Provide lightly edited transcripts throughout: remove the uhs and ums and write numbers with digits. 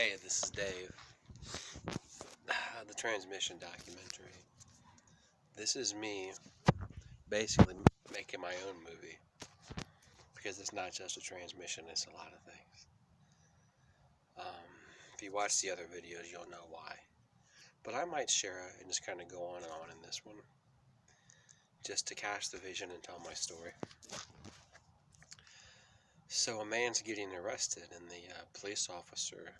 Hey, this is Dave. The transmission documentary. This is me basically making my own movie because it's not just a transmission, it's a lot of things. If you watch the other videos, you'll know why. But I might share it and just kind of go on and on in this one just to cast the vision and tell my story. So a man's getting arrested and the police officer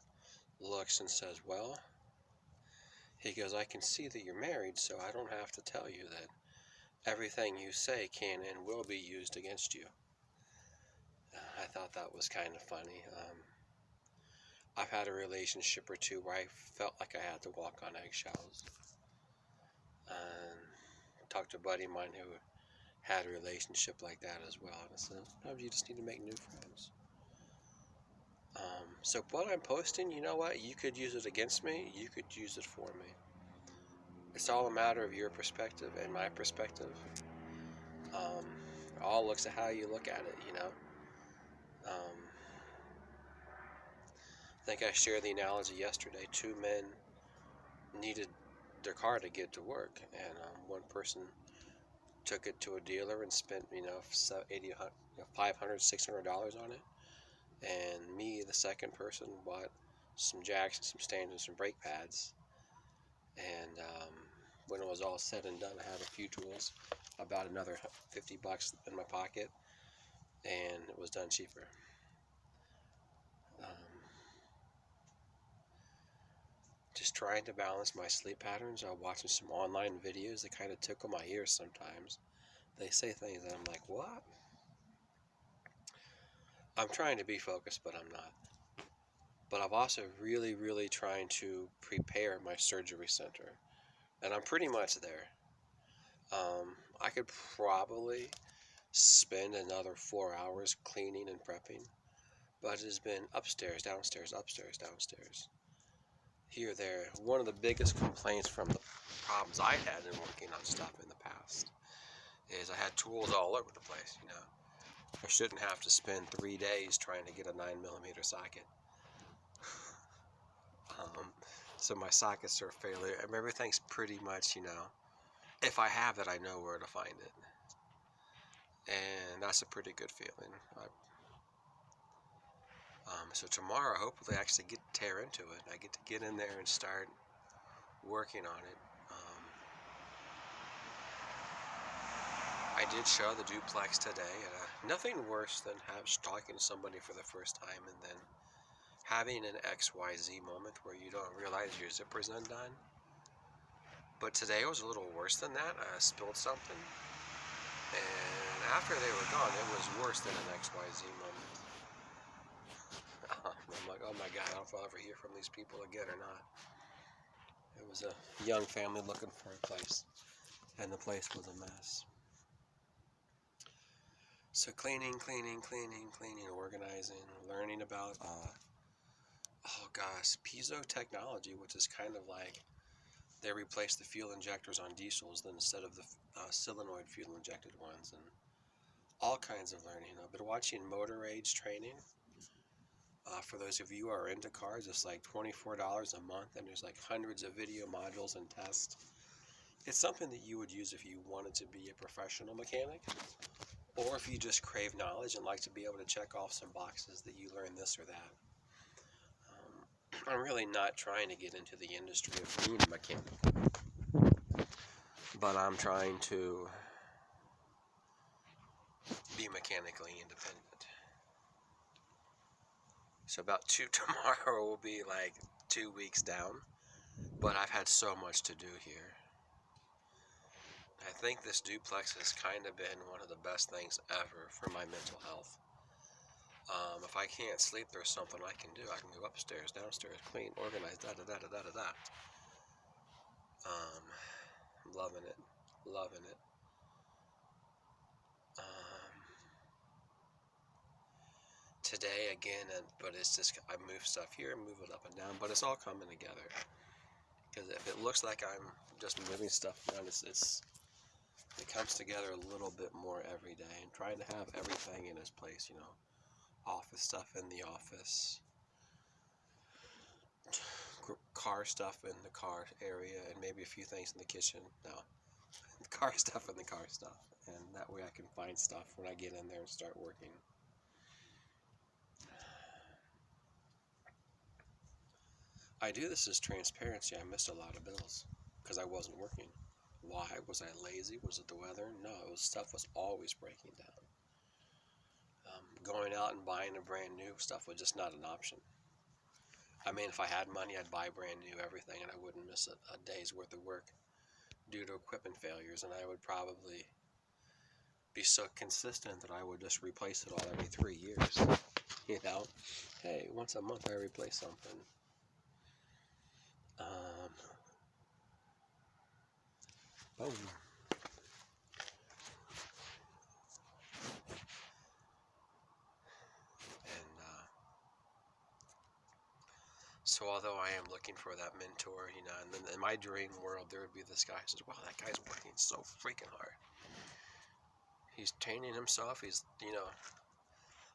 looks and says, well, he goes, I can see that you're married, so I don't have to tell you that everything you say can and will be used against you. I thought that was kind of funny. I've had a relationship or two where I felt like I had to walk on eggshells. Talked to a buddy of mine who had a relationship like that as well. And I said, sometimes you just need to make new friends. So what I'm posting, you know what? You could use it against me. You could use it for me. It's all a matter of your perspective and my perspective. It all looks at how you look at it, you know. I think I shared the analogy yesterday. Two men needed their car to get to work, and one person took it to a dealer and spent, $500, $600 on it. And me, the second person, bought some jacks and some stands and some brake pads. And when it was all said and done, I had a few tools, about another $50 in my pocket, and it was done cheaper. Just trying to balance my sleep patterns. I'm watching some online videos that kind of tickle my ears sometimes. They say things that I'm like, what? I'm trying to be focused, but I'm not. But I'm also really trying to prepare my surgery center. And I'm pretty much there. I could probably spend another 4 hours cleaning and prepping. But it has been upstairs, downstairs, here, there. One of the biggest complaints from the problems I had in working on stuff in the past is I had tools all over the place, you know. I shouldn't have to spend 3 days trying to get a 9mm socket. So my sockets are failure. Everything's pretty much, if I have it, I know where to find it. And that's a pretty good feeling. So tomorrow, hopefully I actually get to tear into it. I get to get in there and start working on it. I did show the duplex today. Nothing worse than talking to somebody for the first time and then having an XYZ moment where you don't realize your zipper's undone. But today was a little worse than that. I spilled something, and after they were gone, it was worse than an XYZ moment. I'm like, oh my God, I don't know if I'll ever hear from these people again or not. It was a young family looking for a place, and the place was a mess. So cleaning, organizing, learning about, piezo technology, which is kind of like they replaced the fuel injectors on diesels instead of the solenoid fuel injected ones, and all kinds of learning. I've been watching motor age training. For those of you who are into cars, it's like $24 a month, and there's like hundreds of video modules and tests. It's something that you would use if you wanted to be a professional mechanic, or if you just crave knowledge and like to be able to check off some boxes that you learn this or that. I'm really not trying to get into the industry of being a mechanic, but I'm trying to be mechanically independent. So about tomorrow will be like 2 weeks down, but I've had so much to do here. I think this duplex has kind of been one of the best things ever for my mental health. If I can't sleep, there's something I can do. I can go upstairs, downstairs, clean, organize, da-da-da-da-da-da-da. Loving it. Today again, but it's just, I move stuff here, move it up and down, but it's all coming together. Because if it looks like I'm just moving stuff around, it comes together a little bit more every day, and trying to have everything in its place, office stuff in the office, car stuff in the car area and maybe a few things in the kitchen. No, car stuff in the car stuff. And that way I can find stuff when I get in there and start working. I do this as transparency. I missed a lot of bills because I wasn't working. Why? Was I lazy? Was it the weather? No, it was stuff was always breaking down. Going out and buying a brand new stuff was just not an option. I mean, if I had money, I'd buy brand new everything and I wouldn't miss a day's worth of work due to equipment failures, and I would probably be so consistent that I would just replace it all every 3 years. You know, hey, once a month I replace something. Boom. And so although I am looking for that mentor, you know, and then in my dream world there would be this guy who says, wow, that guy's working so freaking hard. He's training himself. He's, you know,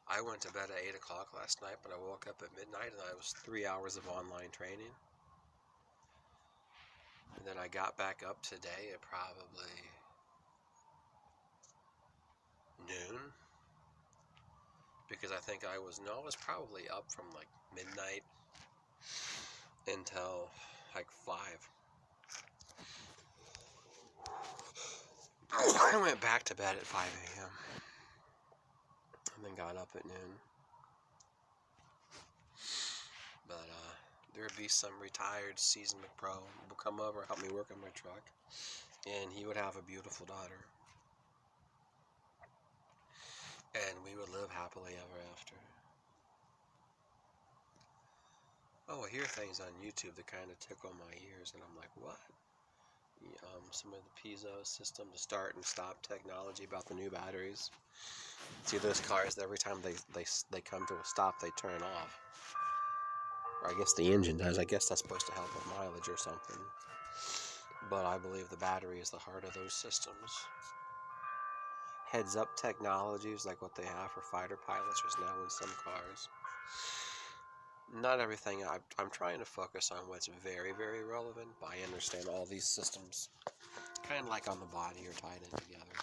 I went to bed at 8 o'clock last night, but I woke up at midnight and I was 3 hours of online training. And then I got back up today at probably noon. Because I think I was probably up from like midnight until like 5. I went back to bed at 5 a.m. and then got up at noon. But there would be some retired seasoned pro who would come over, help me work on my truck, and he would have a beautiful daughter. And we would live happily ever after. Oh, I hear things on YouTube that kind of tickle my ears, and I'm like, what? Some of the piezo system to start and stop technology about the new batteries. See those cars, every time they come to a stop, they turn off. Or I guess the engine does. I guess that's supposed to help with mileage or something. But I believe the battery is the heart of those systems. Heads-up technologies like what they have for fighter pilots is now in some cars. Not everything. I'm trying to focus on what's very, very relevant, but I understand all these systems, kind of like on the body, are tied in together.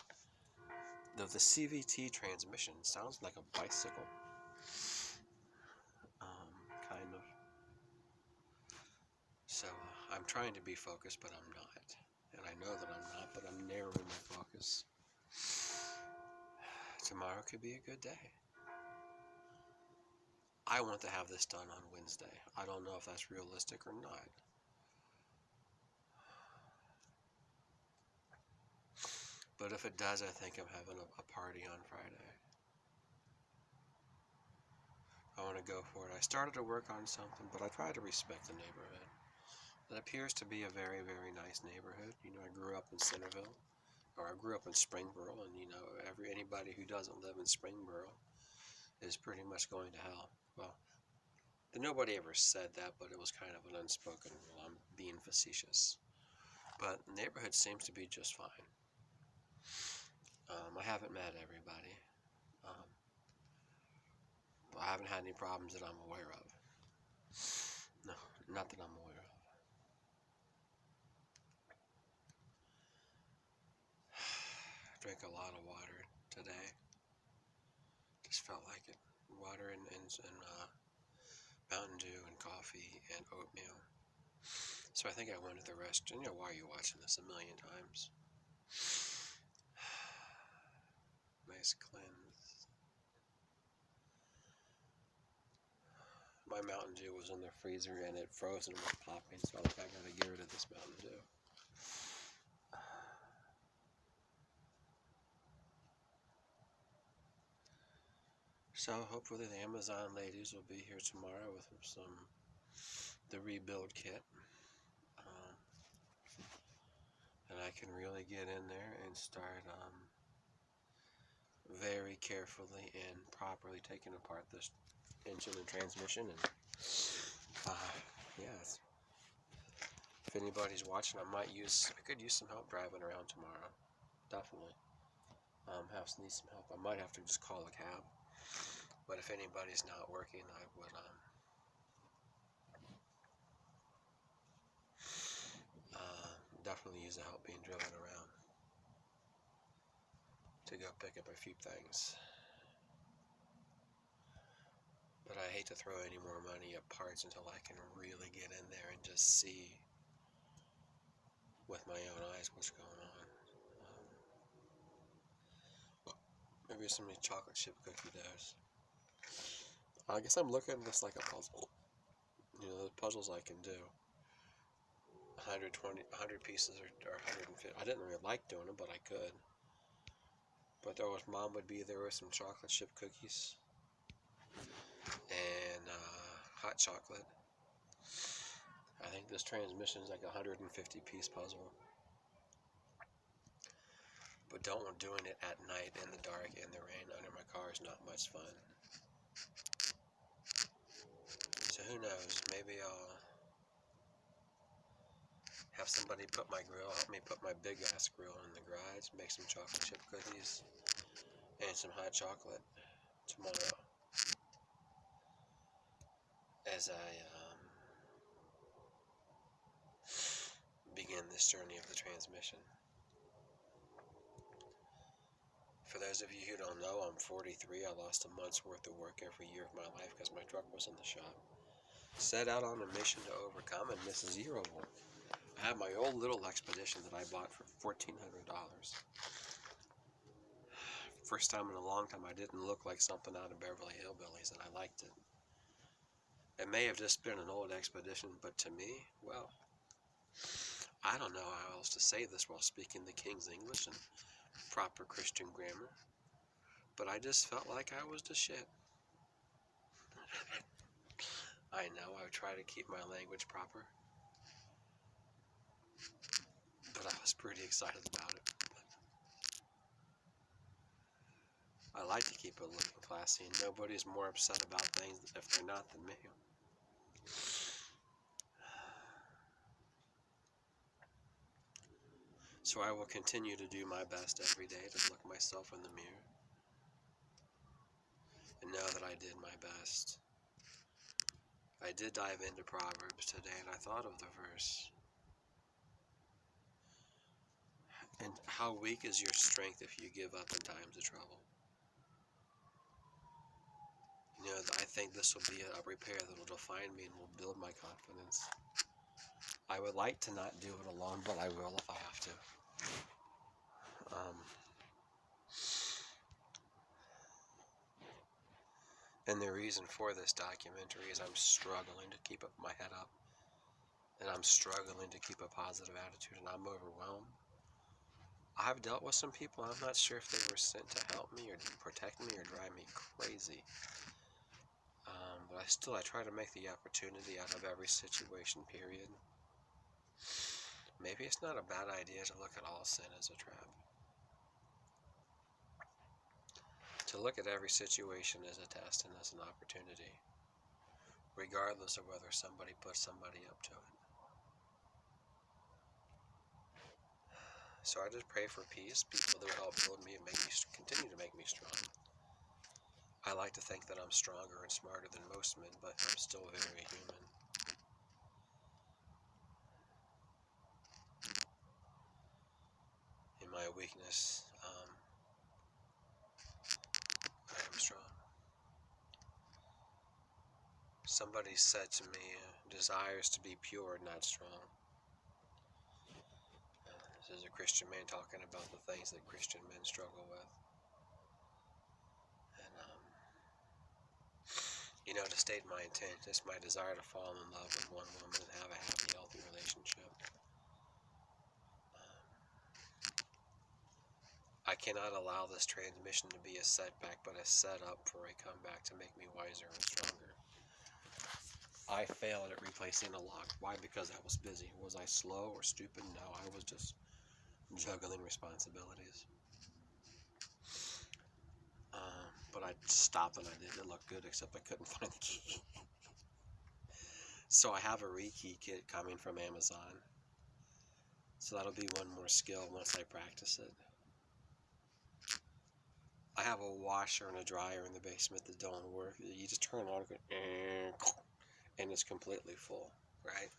Though the CVT transmission sounds like a bicycle, kind of. So I'm trying to be focused, but I'm not. And I know that I'm not, but I'm narrowing my focus. Tomorrow could be a good day. I want to have this done on Wednesday. I don't know if that's realistic or not. But if it does, I think I'm having a party on Friday. I want to go for it. I started to work on something, but I try to respect the neighborhood. It appears to be a very, very nice neighborhood. You know, I grew up in Centerville, or I grew up in Springboro, and you know, anybody who doesn't live in Springboro is pretty much going to hell. Well, nobody ever said that, but it was kind of an unspoken rule. I'm being facetious. But the neighborhood seems to be just fine. I haven't met everybody. I haven't had any problems that I'm aware of. No, not that I'm aware of. Drank a lot of water today. Just felt like it. Water and Mountain Dew and coffee and oatmeal. So I think I went to the restaurant. You know, why are you watching this a million times? Nice cleanse. My Mountain Dew was in the freezer and it froze and was popping, so I gotta get rid of this Mountain Dew. So hopefully the Amazon ladies will be here tomorrow with the rebuild kit. And I can really get in there and start very carefully and properly taking apart this engine and transmission. And yes, if anybody's watching, I could use some help driving around tomorrow. Definitely. Need some help. I might have to just call a cab. But if anybody's not working, I would needs to help being driven around to go pick up a few things. But I hate to throw any more money at parts until I can really get in there and just see with my own eyes what's going on. Maybe some chocolate chip cookie doughs. I guess I'm looking at this like a puzzle. You know, the puzzles I can do. 120, 100 pieces or 150. I didn't really like doing them, but I could. But there was Mom would be there with some chocolate chip cookies and hot chocolate. I think this transmission is like a 150 piece puzzle. But doing it at night in the dark in the rain under my car is not much fun. So who knows? Maybe I'll have somebody help me put my big ass grill in the garage, make some chocolate chip cookies and some hot chocolate tomorrow as I begin this journey of the transmission. For those of you who don't know, I'm 43. I lost a month's worth of work every year of my life because my truck was in the shop. Set out on a mission to overcome and miss zero work. I had my old little Expedition that I bought for $1,400. First time in a long time I didn't look like something out of Beverly Hillbillies, and I liked it. It may have just been an old Expedition, but to me, well, I don't know how else to say this while speaking the King's English and proper Christian grammar, but I just felt like I was the shit. I know I try to keep my language proper, but I was pretty excited about it. I like to keep it looking classy, and nobody's more upset about things if they're not than me. So I will continue to do my best every day to look myself in the mirror and know that I did my best. I did dive into Proverbs today, and I thought of the verse. And how weak is your strength if you give up in times of trouble? You know, I think this will be a repair that will define me and will build my confidence. I would like to not do it alone, but I will if I have to. And the reason for this documentary is I'm struggling to keep my head up. And I'm struggling to keep a positive attitude, and I'm overwhelmed. I've dealt with some people, I'm not sure if they were sent to help me or to protect me or drive me crazy. But I try to make the opportunity out of every situation, period. Maybe it's not a bad idea to look at all sin as a trap. To look at every situation as a test and as an opportunity, regardless of whether somebody puts somebody up to it. So I just pray for peace, people that will help build me and continue to make me strong. I like to think that I'm stronger and smarter than most men, but I'm still very human. In my weakness, I am strong. Somebody said to me, desires to be pure, not strong. This is a Christian man talking about the things that Christian men struggle with. And, to state my intent, it's my desire to fall in love with one woman and have a happy, healthy relationship. I cannot allow this transmission to be a setback, but a setup for a comeback to make me wiser and stronger. I failed at replacing a lock. Why? Because I was busy. Was I slow or stupid? No, I was just juggling responsibilities. But I stopped and I did it look good, except I couldn't find the key. So I have a rekey kit coming from Amazon. So that'll be one more skill once I practice it. I have a washer and a dryer in the basement that don't work. You just turn it on and it's completely full, right?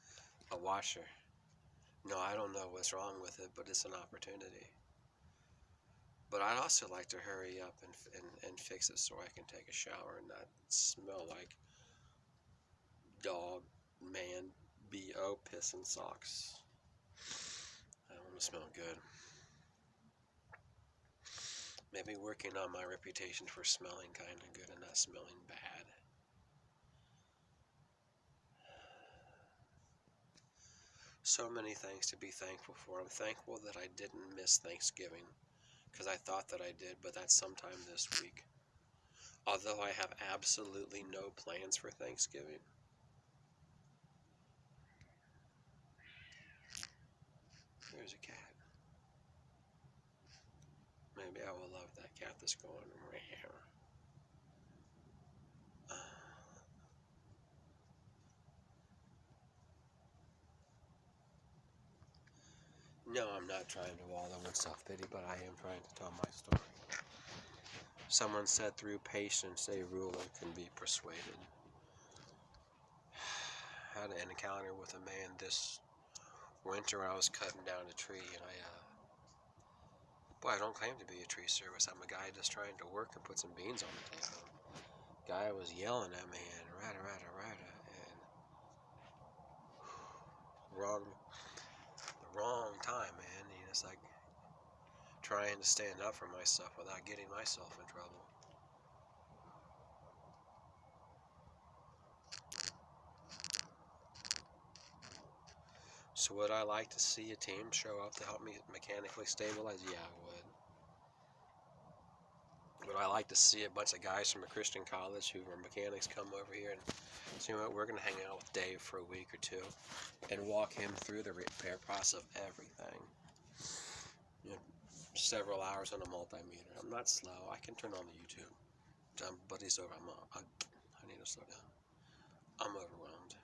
A washer. No, I don't know what's wrong with it, but it's an opportunity. But I'd also like to hurry up and fix it so I can take a shower and not smell like dog, man, B.O. piss and socks. I don't want to smell good. Maybe working on my reputation for smelling kind of good and not smelling bad. So many things to be thankful for. I'm thankful that I didn't miss Thanksgiving because I thought that I did, but that's sometime this week. Although I have absolutely no plans for Thanksgiving. There's a cat. Maybe I will love that cat that's going right here. No, I'm not trying to wallow in self-pity, but I am trying to tell my story. Someone said through patience a ruler can be persuaded. I had an encounter with a man this winter. I was cutting down a tree, and boy, I don't claim to be a tree service. I'm a guy just trying to work and put some beans on the table. Guy was yelling at me and rada, and wrong, the wrong time, man. It's like trying to stand up for myself without getting myself in trouble. So would I like to see a team show up to help me mechanically stabilize? Yeah, I would. Would I like to see a bunch of guys from a Christian college who are mechanics come over here and say, you know what, we're going to hang out with Dave for a week or two and walk him through the repair process of everything. You know, several hours on a multimeter. I'm not slow. I can turn on the YouTube. But he's over. I need to slow down. I'm overwhelmed.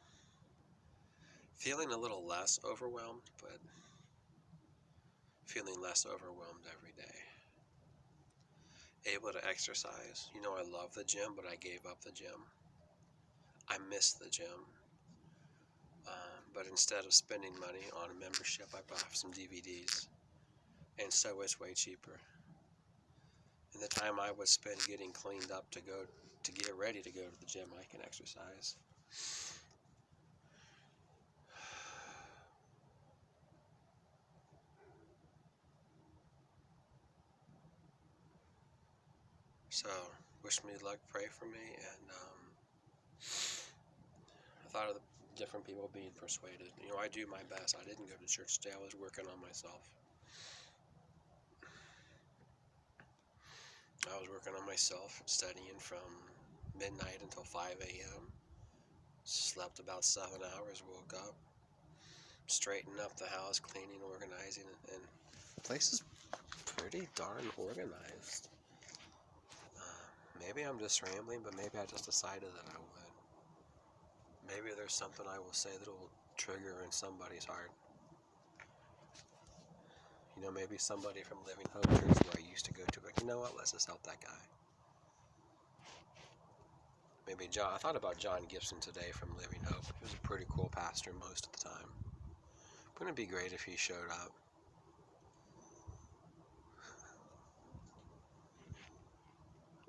Feeling a little less overwhelmed, but feeling less overwhelmed every day. Able to exercise. You know, I love the gym, but I gave up the gym. I miss the gym. But instead of spending money on a membership, I bought some DVDs. And so it's way cheaper. And the time I would spend getting cleaned up to get ready to go to the gym, I can exercise. So, wish me luck, pray for me, and I thought of the different people being persuaded. You know, I do my best. I didn't go to church today. I was working on myself. I was working on myself, studying from midnight until 5 a.m. Slept about 7 hours, woke up, straightened up the house, cleaning, organizing, and the place is pretty darn organized. Maybe I'm just rambling, but maybe I just decided that I would. Maybe there's something I will say that will trigger in somebody's heart. You know, maybe somebody from Living Hope Church where I used to go to, like, you know what, let's just help that guy. Maybe John, I thought about John Gibson today from Living Hope. He was a pretty cool pastor most of the time. Wouldn't it be great if he showed up?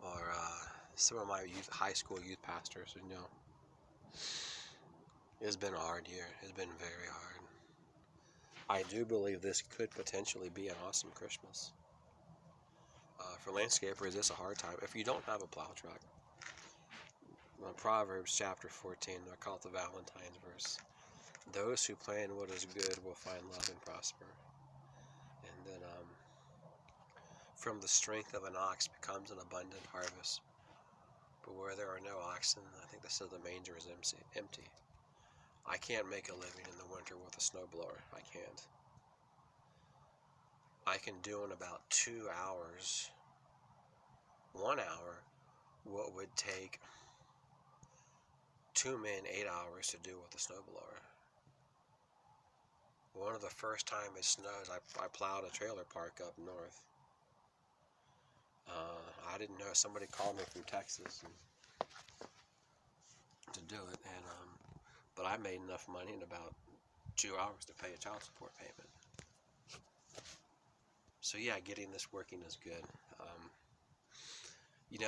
Or some of my high school youth pastors, you know. It's been a hard year. It's been very hard. I do believe this could potentially be an awesome Christmas. For landscapers, it's a hard time. If you don't have a plow truck, Proverbs chapter 14, I call it the Valentine's verse. Those who plan what is good will find love and prosper. And then from the strength of an ox becomes an abundant harvest. But where there are no oxen, I think they said the manger is empty. I can't make a living in the winter with a snowblower. I can't. I can do in about 2 hours, 1 hour, what would take 2 men 8 hours to do with a snowblower. One of the first time it snows, I plowed a trailer park up north. I didn't know. Somebody called me from Texas to do it, and but I made enough money in about 2 hours to pay a child support payment. So yeah, getting this working is good.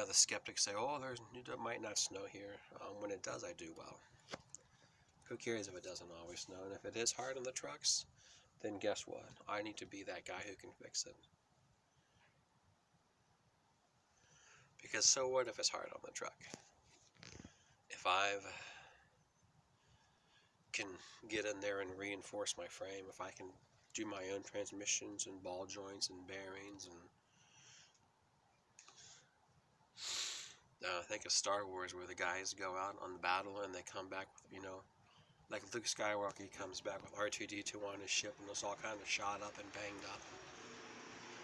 The skeptics say, "Oh, it might not snow here." When it does, I do well. Who cares if it doesn't always snow? And if it is hard on the trucks, then guess what? I need to be that guy who can fix it. Because so what if it's hard on the truck? If I can get in there and reinforce my frame, if I can do my own transmissions and ball joints and bearings and think of Star Wars where the guys go out on the battle and they come back with, like Luke Skywalker, he comes back with R2-D2 on his ship and it's all kind of shot up and banged up.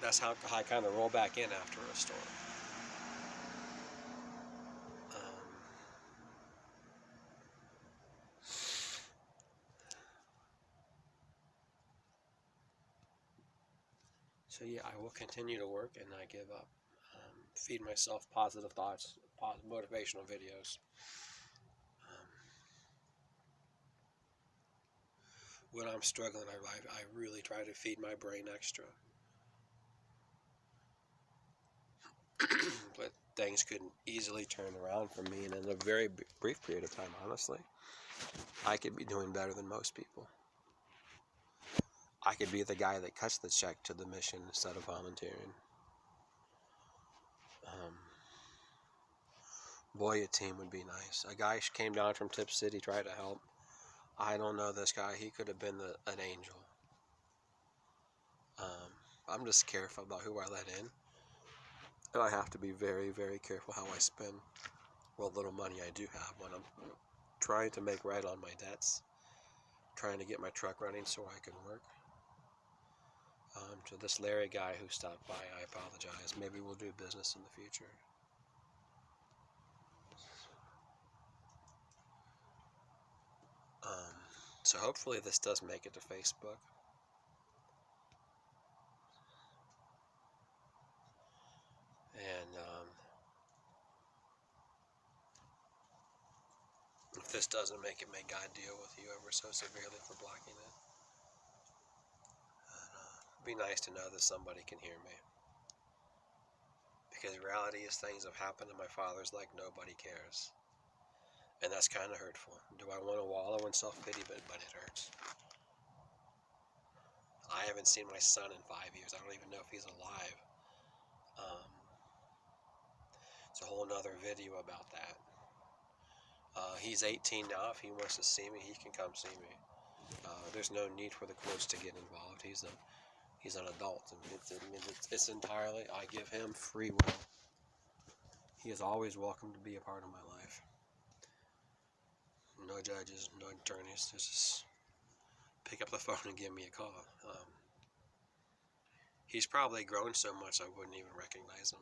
That's how I kind of roll back in after a storm. So yeah, I will continue to work and not give up. Feed myself positive thoughts, motivational videos. When I'm struggling, I really try to feed my brain extra. But things could easily turn around for me, and in a very brief period of time, honestly, I could be doing better than most people. I could be the guy that cuts the check to the mission instead of volunteering. Boy, a team would be nice. A guy came down from Tip City, tried to help. I don't know this guy. He could have been an angel. I'm just careful about who I let in. And I have to be very, very careful how I spend what little money I do have when I'm trying to make right on my debts, trying to get my truck running so I can work. To this Larry guy who stopped by, I apologize. Maybe we'll do business in the future. So hopefully this does make it to Facebook. And if this doesn't make it, may God deal with you ever so severely for blocking it. It'd be nice to know that somebody can hear me. Because the reality is things have happened in my father's like nobody cares. And that's kind of hurtful. Do I want to wallow in self-pity? But it hurts. I haven't seen my son in 5 years. I don't even know if he's alive. It's a whole nother video about that. He's 18 now. If he wants to see me, he can come see me. There's no need for the courts to get involved. He's an adult, and it's entirely. I give him free will. He is always welcome to be a part of my life. No judges, no attorneys. Just pick up the phone and give me a call. He's probably grown so much I wouldn't even recognize him.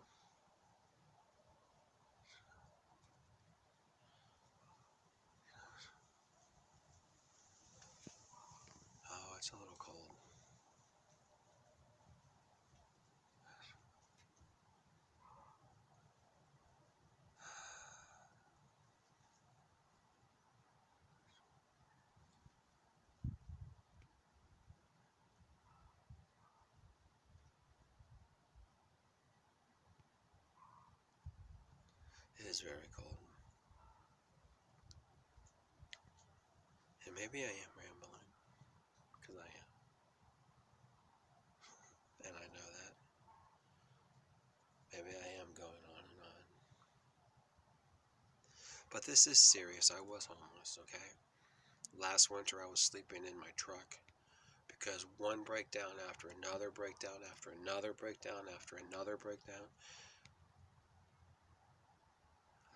Oh, it's a little cold. It is very cold. And maybe I am rambling, because I am. And I know that. Maybe I am going on and on. But this is serious. I was homeless, okay? Last winter I was sleeping in my truck because one breakdown after another breakdown after another breakdown after another breakdown.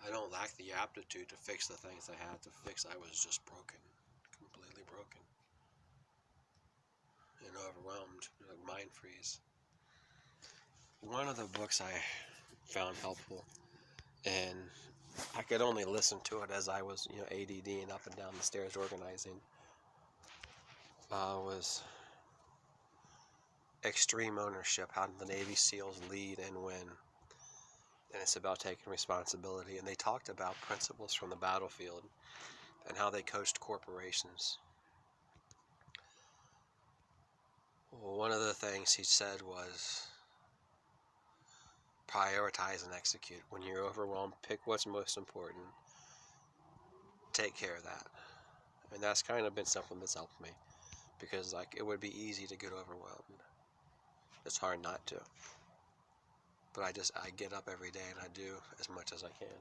I don't lack the aptitude to fix the things I had to fix. I was just broken, completely broken, and overwhelmed, like mind freeze. One of the books I found helpful, and I could only listen to it as I was, ADD and up and down the stairs organizing, was Extreme Ownership: How the Navy SEALs Lead and Win. And it's about taking responsibility. And they talked about principles from the battlefield and how they coached corporations. One of the things he said was prioritize and execute. When you're overwhelmed, pick what's most important. Take care of that. And that's kind of been something that's helped me, because like it would be easy to get overwhelmed. It's hard not to. But I get up every day and I do as much as I can.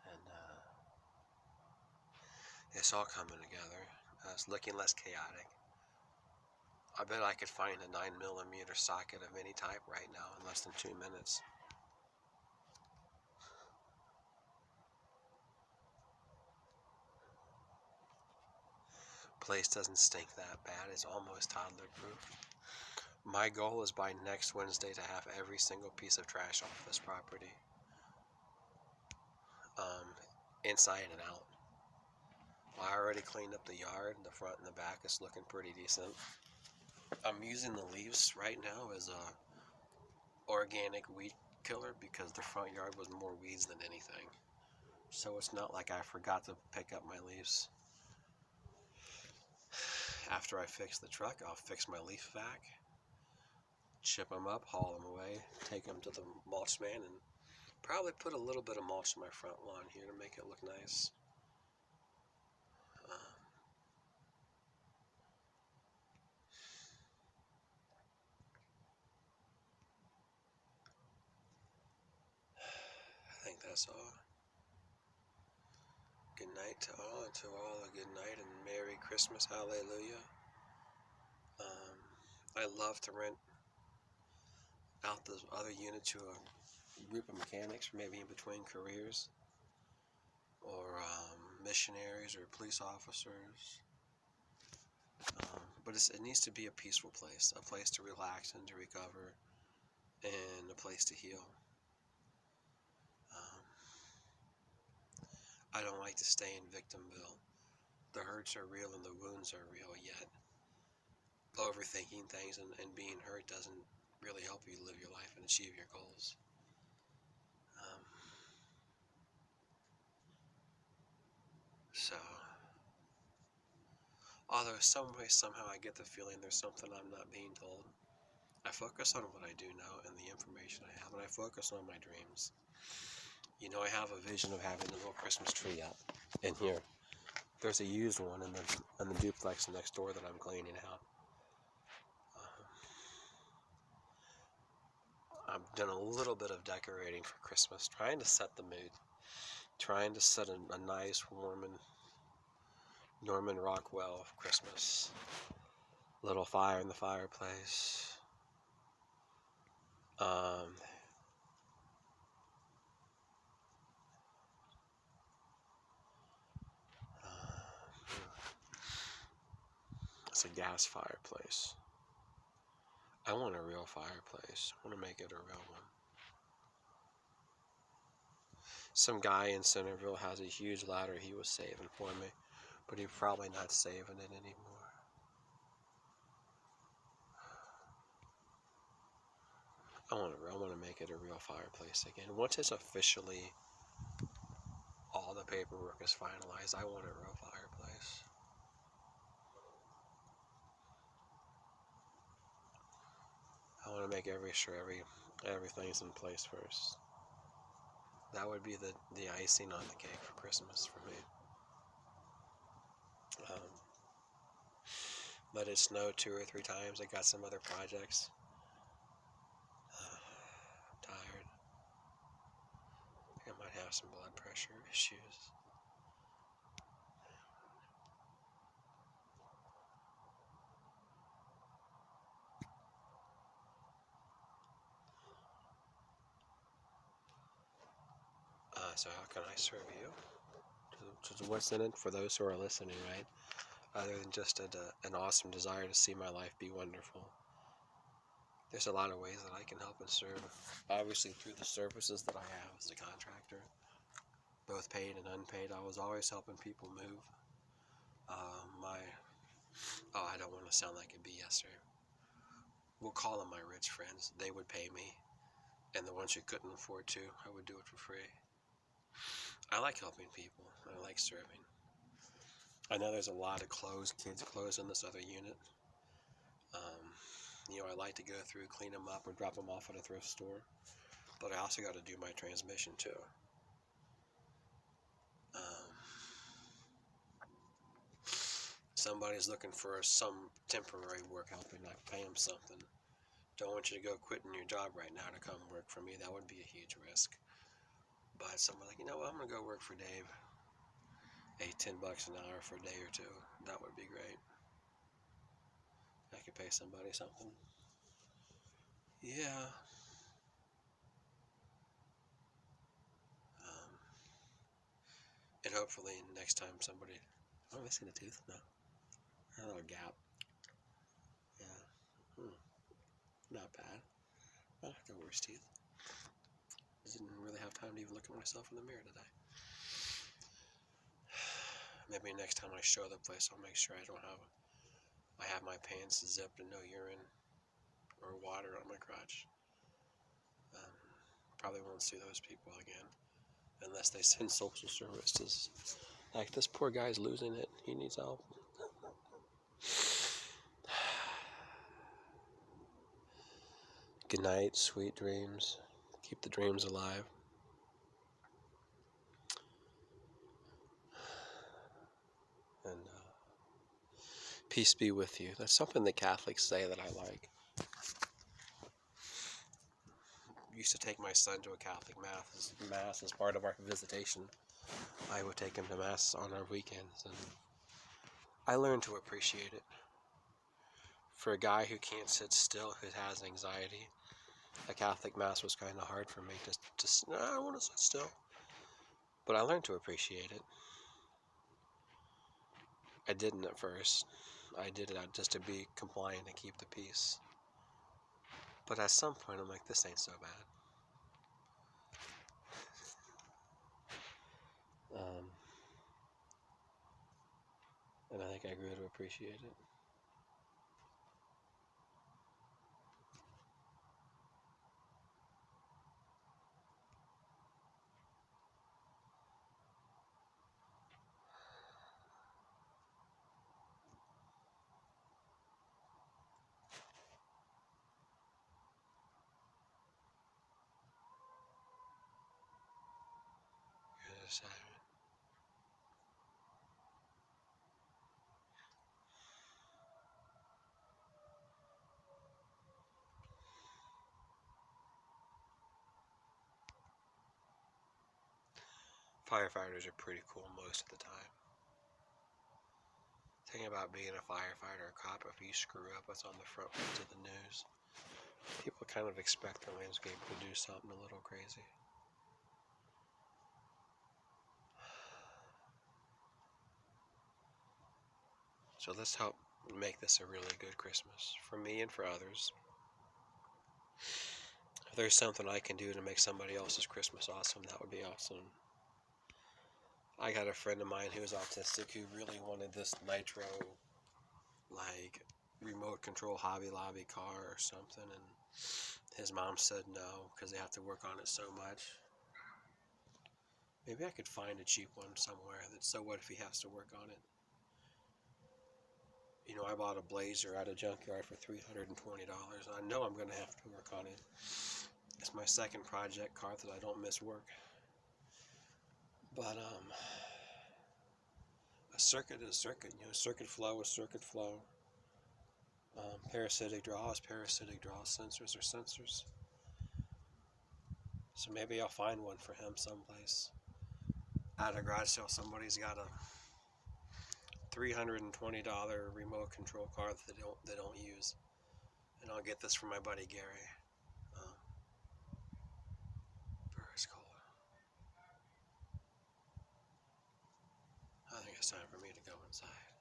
And it's all coming together. It's looking less chaotic. I bet I could find a 9mm socket of any type right now in less than 2 minutes. Place doesn't stink that bad. It's almost toddler proof. My goal is by next Wednesday to have every single piece of trash off this property, inside and out. I already cleaned up the yard. The front and the back is looking pretty decent. I'm using the leaves right now as a organic weed killer because the front yard was more weeds than anything. So it's not like I forgot to pick up my leaves. After I fix the truck, I'll fix my leaf vac, chip them up, haul them away, take them to the mulch man, and probably put a little bit of mulch in my front lawn here to make it look nice. I think that's all. Good night to all, and to all a good night and Merry Christmas, hallelujah. I love to rent out the other unit to a group of mechanics, maybe in between careers, or missionaries or police officers. But it needs to be a peaceful place, a place to relax and to recover, and a place to heal. I don't like to stay in victimville. The hurts are real and the wounds are real, yet overthinking things and being hurt doesn't really help you live your life and achieve your goals. So, although some way, somehow I get the feeling there's something I'm not being told, I focus on what I do know and the information I have, and I focus on my dreams. You know, I have a vision of having a little Christmas tree up in here. There's a used one in the duplex next door that I'm cleaning out. I've done a little bit of decorating for Christmas, trying to set the mood, trying to set a nice, warm, and Norman Rockwell Christmas. Little fire in the fireplace. It's a gas fireplace. I want a real fireplace. I want to make it a real one. Some guy in Centerville has a huge ladder he was saving for me, but he's probably not saving it anymore. I want to make it a real fireplace again. Once it's officially, all the paperwork is finalized, I want a real fireplace. I want to make sure everything's in place first. That would be the icing on the cake for Christmas for me. Let it snow 2 or 3 times. I got some other projects. I'm tired. I might have some blood pressure issues. So how can I serve you? So what's in it for those who are listening, right? Other than just an awesome desire to see my life be wonderful. There's a lot of ways that I can help and serve. Obviously through the services that I have as a contractor, both paid and unpaid. I was always helping people move. I don't want to sound like a BSer. We'll call them my rich friends. They would pay me. And the ones who couldn't afford to, I would do it for free. I like helping people. I like serving. I know there's a lot of kids' clothes in this other unit. I like to go through, clean them up, or drop them off at a thrift store. But I also got to do my transmission too. Um, Somebody's looking for some temporary work help, and I pay them something. Don't want you to go quitting your job right now to come work for me. That would be a huge risk. But someone like, what, I'm gonna go work for Dave. Hey, $10 an hour for a day or two. That would be great. I could pay somebody something. Yeah. Um, and hopefully next time somebody. Oh, am I missing a tooth? No. A little gap. Yeah. Not bad. Not the worst teeth. Didn't really have time to even look at myself in the mirror today. Maybe next time I show the place, I'll make sure I have my pants zipped and no urine or water on my crotch. Probably won't see those people again unless they send social services. Like, this poor guy's losing it. He needs help. Good night, sweet dreams. Keep the dreams alive. And peace be with you. That's something the Catholics say that I like. Used to take my son to a Catholic mass as part of our visitation. I would take him to mass on our weekends, and I learned to appreciate it. For a guy who can't sit still, who has anxiety, a Catholic mass was kind of hard for me. I don't want to sit still. But I learned to appreciate it. I didn't at first. I did it just to be compliant and keep the peace. But at some point, I'm like, this ain't so bad. And I think I grew to appreciate it. Firefighters are pretty cool most of the time. The thing about being a firefighter or cop, if you screw up, it's on the front page of the news. People kind of expect the landscape to do something a little crazy. So let's help make this a really good Christmas for me and for others. If there's something I can do to make somebody else's Christmas awesome, that would be awesome. I got a friend of mine who was autistic who really wanted this nitro, remote control Hobby Lobby car or something, and his mom said no because they have to work on it so much. Maybe I could find a cheap one somewhere. So what if he has to work on it? I bought a Blazer at a junkyard for $320. I know I'm going to have to work on it. It's my second project car that I don't miss work. But a circuit is a circuit. Circuit flow is circuit flow. Parasitic draw is parasitic draw. Sensors are sensors. So maybe I'll find one for him someplace. At a garage sale, somebody's got a $320 remote control car that they don't use, and I'll get this from my buddy Gary. Very cool. I think it's time for me to go inside.